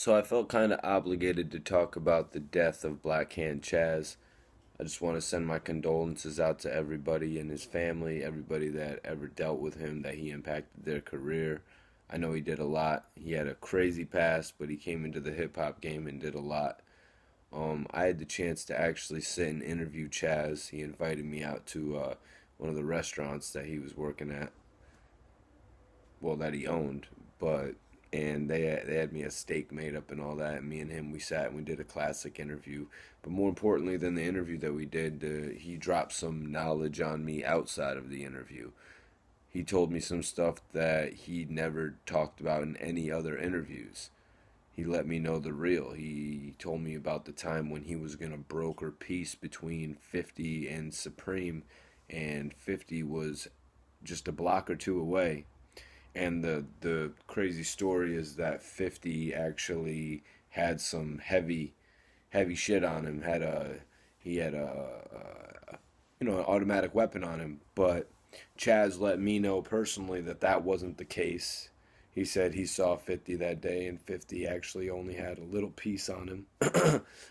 So I felt kind of obligated to talk about the death of Black Hand Chaz. I just want to send my condolences out to everybody in his family, everybody that ever dealt with him, that he impacted their career. I know he did a lot. He had a crazy past, but he came into the hip hop game and did a lot. I had the chance to actually sit and interview Chaz. He invited me out to one of the restaurants that he was working at, well, that he owned, but and they had me a steak made up and all that. And me and him, we sat and we did a classic interview. But more importantly than the interview that we did, he dropped some knowledge on me outside of the interview. He told me some stuff that he never talked about in any other interviews. He let me know the real. He told me about the time when he was going to broker peace between 50 and Supreme, and 50 was just a block or two away. And the crazy story is that 50 actually had some heavy shit on him. He had an automatic weapon on him. But Chaz let me know personally that that wasn't the case. He said he saw 50 that day, and 50 actually only had a little piece on him.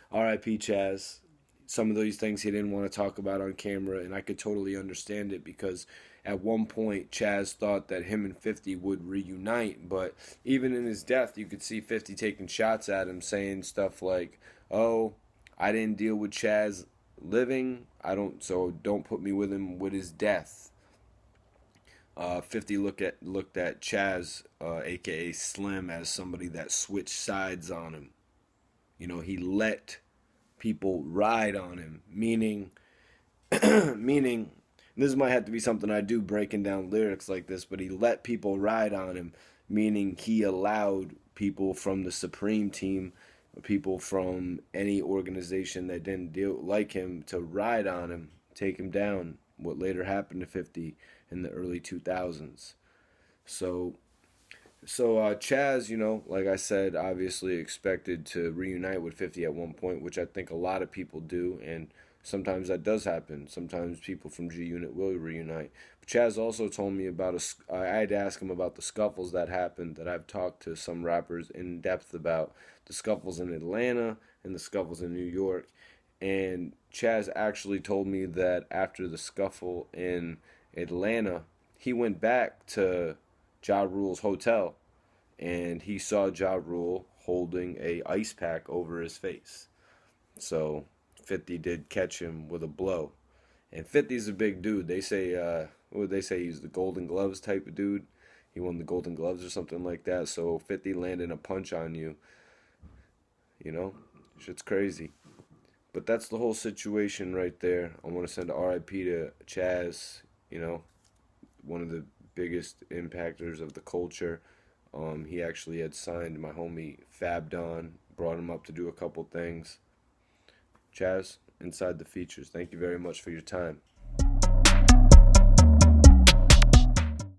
R.I.P. Chaz. Some of these things he didn't want to talk about on camera, and I could totally understand it because at one point Chaz thought that him and 50 would reunite, but even in his death you could see 50 taking shots at him, saying stuff like, "Oh, I didn't deal with Chaz living, don't put me with him with his death." 50 looked at Chaz, aka Slim, as somebody that switched sides on him. He let people ride on him, meaning meaning this might have to be something I do, breaking down lyrics like this, but he let people ride on him, meaning he allowed people from the Supreme team, people from any organization that didn't deal like him, to ride on him, take him down. What later happened to 50 in the early 2000s. So Chaz, like I said, obviously expected to reunite with 50 at one point, which I think a lot of people do, and sometimes that does happen. Sometimes people from G Unit will reunite. But Chaz also told me about I had to ask him about the scuffles that happened, that I've talked to some rappers in depth about, the scuffles in Atlanta and the scuffles in New York. And Chaz actually told me that after the scuffle in Atlanta, he went back to Ja Rule's hotel, and he saw Ja Rule holding a ice pack over his face. So 50 did catch him with a blow. And 50's a big dude. They say, what would they say? He's the Golden Gloves type of dude. He won the Golden Gloves or something like that. So 50 landing a punch on you, you know, shit's crazy. But that's the whole situation right there. I want to send a RIP to Chaz, one of the biggest impactors of the culture. He actually had signed my homie Fab Don, brought him up to do a couple things. Chaz, inside the features. Thank you very much for your time.